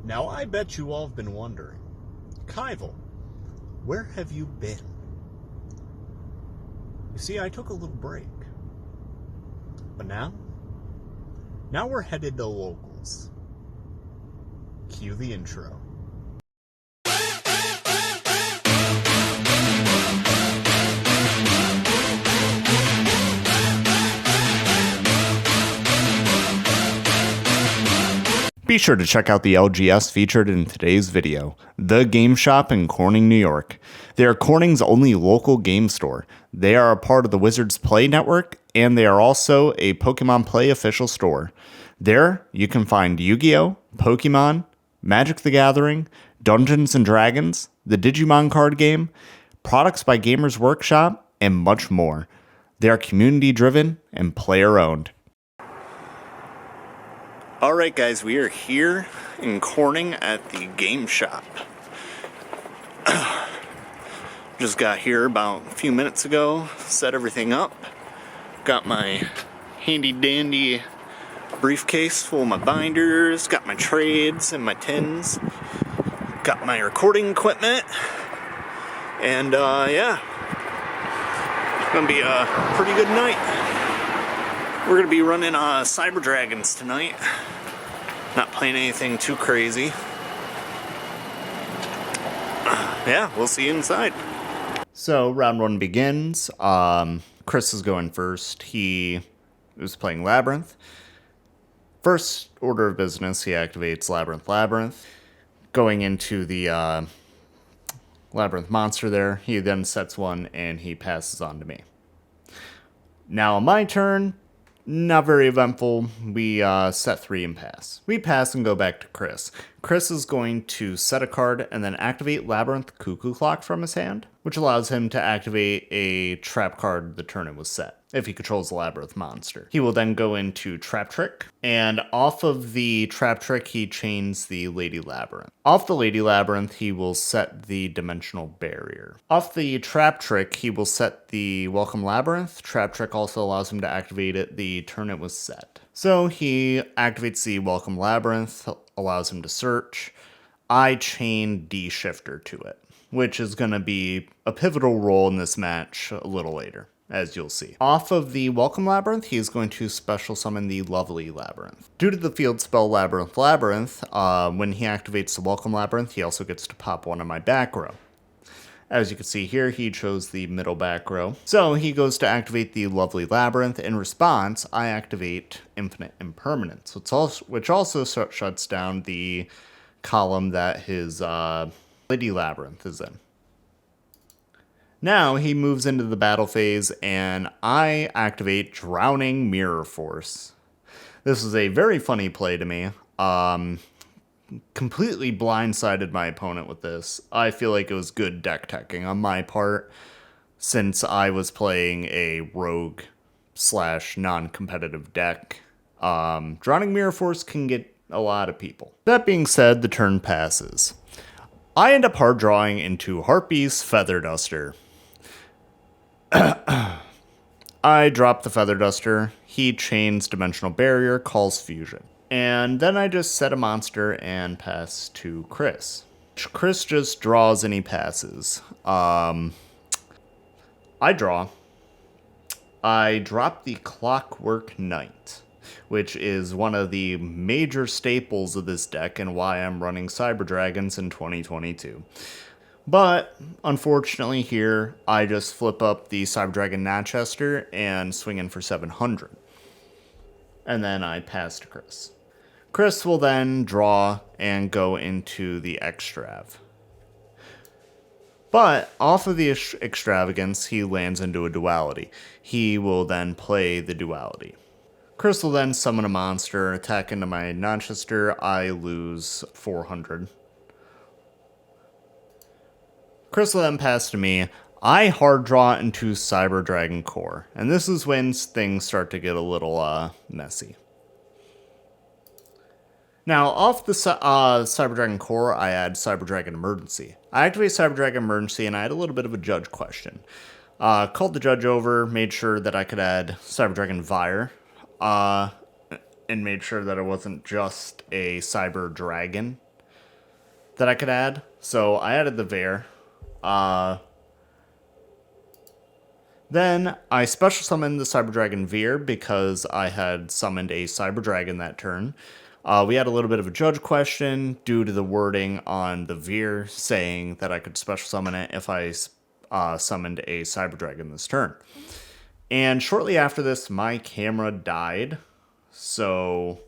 Now I bet you all have been wondering, Kaivel, where have you been? You see, I took a little break. But now we're headed to locals. Cue the intro. Be sure to check out the LGS featured in today's video, The Game Shop in Corning, New York. They are Corning's only local game store. They are a part of the Wizards Play Network, and they are also a Pokemon Play official store. There, you can find Yu-Gi-Oh!, Pokemon, Magic the Gathering, Dungeons & Dragons, the Digimon card game, products by Gamers Workshop, and much more. They are community-driven and player-owned. Alright guys, we are here in Corning at the Game Shop. Just got here about a few minutes ago, set everything up. Got my handy dandy briefcase full of my binders, got my trades and my tins, got my recording equipment, and yeah, it's gonna be a pretty good night. We're going to be running Cyber Dragons tonight. Not playing anything too crazy. Yeah, we'll see you inside. So, round one begins. Chris is going first. He was playing Labyrinth. First order of business, he activates Labyrinth. Going into the Labyrinth monster there, he then sets one and he passes on to me. Now, on my turn, not very eventful. We set 3 and pass. We pass and go back to Chris. Chris is going to set a card and then activate Labyrinth Cuckoo Clock from his hand, which allows him to activate a trap card the turn it was set, if he controls the Labyrinth monster. He will then go into Trap Trick, and off of the Trap Trick, he chains the Lady Labyrinth. Off the Lady Labyrinth, he will set the Dimensional Barrier. Off the Trap Trick, he will set the Welcome Labyrinth. Trap Trick also allows him to activate it the turn it was set. So he activates the Welcome Labyrinth, allows him to search. I chain D-Shifter to it, which is going to be a pivotal role in this match a little later, as you'll see. Off of the Welcome Labyrinth, he is going to special summon the Lovely Labyrinth. Due to the field spell Labyrinth, when he activates the Welcome Labyrinth, he also gets to pop one on my back row. As you can see here, he chose the middle back row. So he goes to activate the Lovely Labyrinth. In response, I activate Infinite Impermanence, which also shuts down the column that his Lady Labyrinth is in. Now he moves into the battle phase, and I activate Drowning Mirror Force. This is a very funny play to me. Completely blindsided my opponent with this. I feel like it was good deck teching on my part, since I was playing a rogue / non-competitive deck. Drowning Mirror Force can get a lot of people. That being said, the turn passes. I end up hard drawing into Harpy's Feather Duster. I drop the Feather Duster. He chains Dimensional Barrier, calls Fusion. And then I just set a monster and pass to Chris. Chris just draws and he passes. I draw. I drop the Clockwork Knight, which is one of the major staples of this deck and why I'm running Cyber Dragons in 2022. But, unfortunately here, I just flip up the Cyber Dragon Natchester and swing in for 700. And then I pass to Chris. Chris will then draw and go into the Extrav. But, off of the Extravagance, he lands into a Duality. He will then play the Duality. Chris will then summon a monster, attack into my Natchester. I lose 400. Chris will then pass to me. I hard draw into Cyber Dragon Core. And this is when things start to get a little messy. Now, off the Cyber Dragon Core, I add Cyber Dragon Emergency. I activate Cyber Dragon Emergency, and I had a little bit of a judge question. Called the judge over, made sure that I could add Cyber Dragon Vire, and made sure that it wasn't just a Cyber Dragon. that I could add. So I added the Veer. Then I special summoned the Cyber Dragon Veer because I had summoned a Cyber Dragon that turn. We had a little bit of a judge question due to the wording on the Veer saying that I could special summon it if I summoned a Cyber Dragon this turn. And shortly after this, my camera died. So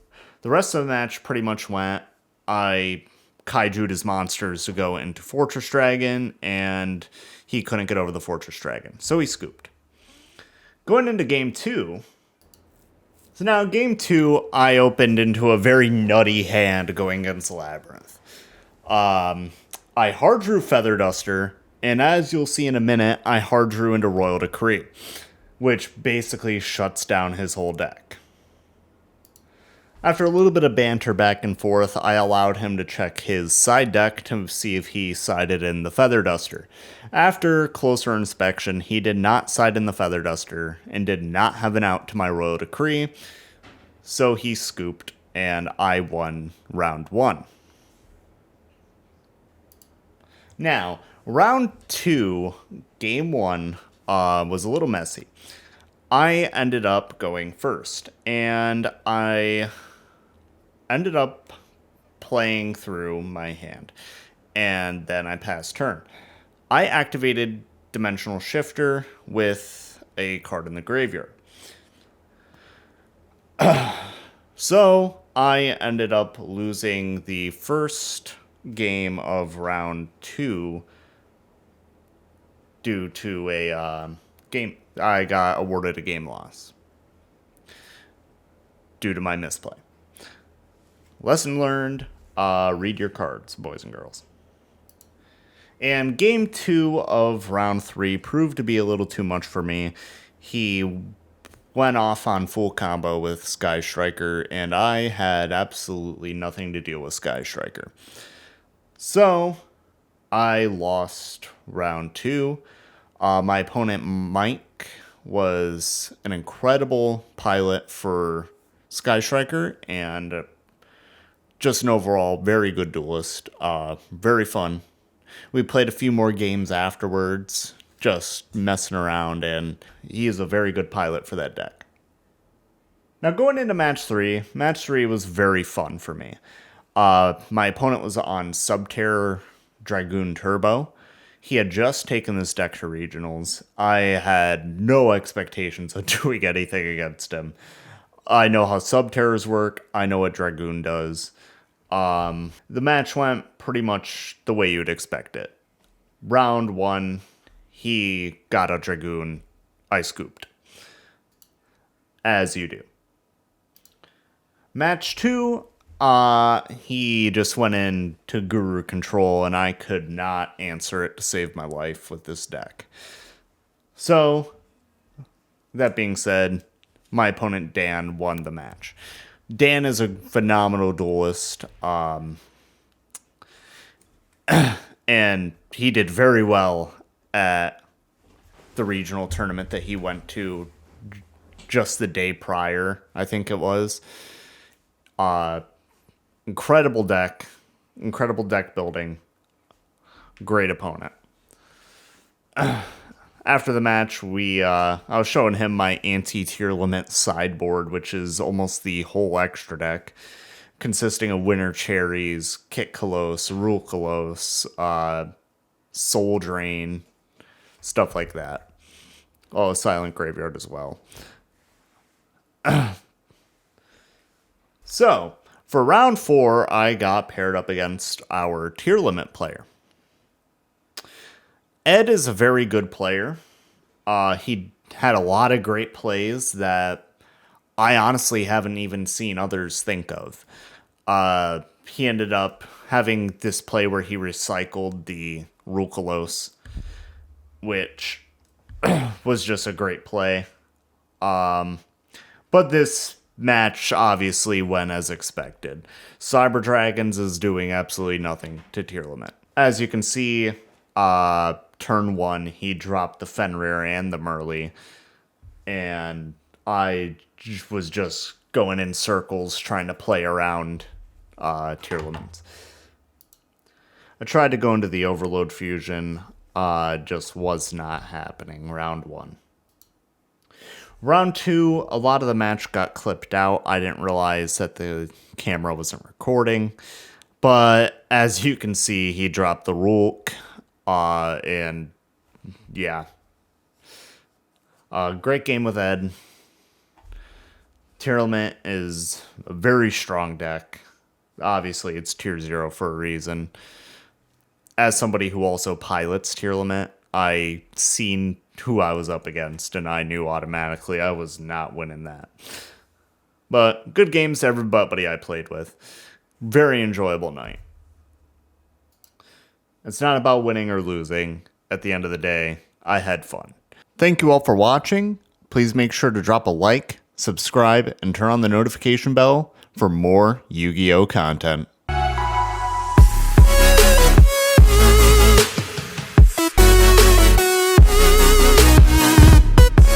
the rest of the match pretty much went. I kaiju'd his monsters to go into Fortress Dragon, and he couldn't get over the Fortress Dragon, so he scooped. Going into game 2. So now game 2, I opened into a very nutty hand going against Labyrinth. I hard drew Feather Duster, and as you'll see in a minute, I hard drew into Royal Decree, which basically shuts down his whole deck. After a little bit of banter back and forth, I allowed him to check his side deck to see if he sided in the Feather Duster. After closer inspection, he did not side in the Feather Duster and did not have an out to my Royal Decree, so he scooped and I won round 1. Now, round 2, game 1, was a little messy. I ended up going first, and I ended up playing through my hand, and then I passed turn. I activated Dimensional Shifter with a card in the graveyard. So I ended up losing the first game of round 2 due to a game. I got awarded a game loss due to my misplay. Lesson learned, read your cards, boys and girls. And game 2 of round 3 proved to be a little too much for me. He went off on full combo with Sky Striker, and I had absolutely nothing to deal with Sky Striker. So I lost round 2. My opponent, Mike, was an incredible pilot for Sky Striker and just an overall very good duelist. Very fun. We played a few more games afterwards, just messing around, and he is a very good pilot for that deck. Now going into match 3 was very fun for me. My opponent was on Subterror Dragoon Turbo. He had just taken this deck to regionals. I had no expectations of doing anything against him. I know how Subterrors work. I know what Dragoon does. The match went pretty much the way you'd expect it. Round 1, he got a Dragoon. I scooped. As you do. Match 2, he just went into Guru Control, and I could not answer it to save my life with this deck. So, that being said, my opponent Dan won the match. Dan is a phenomenal duelist, and he did very well at the regional tournament that he went to just the day prior, I think it was. Incredible deck building, great opponent. After the match, I was showing him my anti-tier limit sideboard, which is almost the whole extra deck, consisting of Winter Cherries, Kit Kalos, Rule Kalos, Soul Drain, stuff like that. Oh, Silent Graveyard as well. So, for round 4, I got paired up against our tier limit player. Ed is a very good player. He had a lot of great plays that I honestly haven't even seen others think of. He ended up having this play where he recycled the Rukalos, which was just a great play. But this match obviously went as expected. Cyber Dragons is doing absolutely nothing to tier limit. As you can see, turn 1, he dropped the Fenrir and the Merly, and I was just going in circles trying to play around tier limits. I tried to go into the overload fusion, just was not happening. Round 1. Round 2, a lot of the match got clipped out. I didn't realize that the camera wasn't recording. But as you can see, he dropped the Rook. And yeah. Great game with Ed. Tearlament is a very strong deck. Obviously, it's tier 0 for a reason. As somebody who also pilots Tearlament, I seen who I was up against, and I knew automatically I was not winning that. But good games to everybody I played with. Very enjoyable night. It's not about winning or losing. At the end of the day, I had fun. Thank you all for watching. Please make sure to drop a like, subscribe, and turn on the notification bell for more Yu-Gi-Oh content.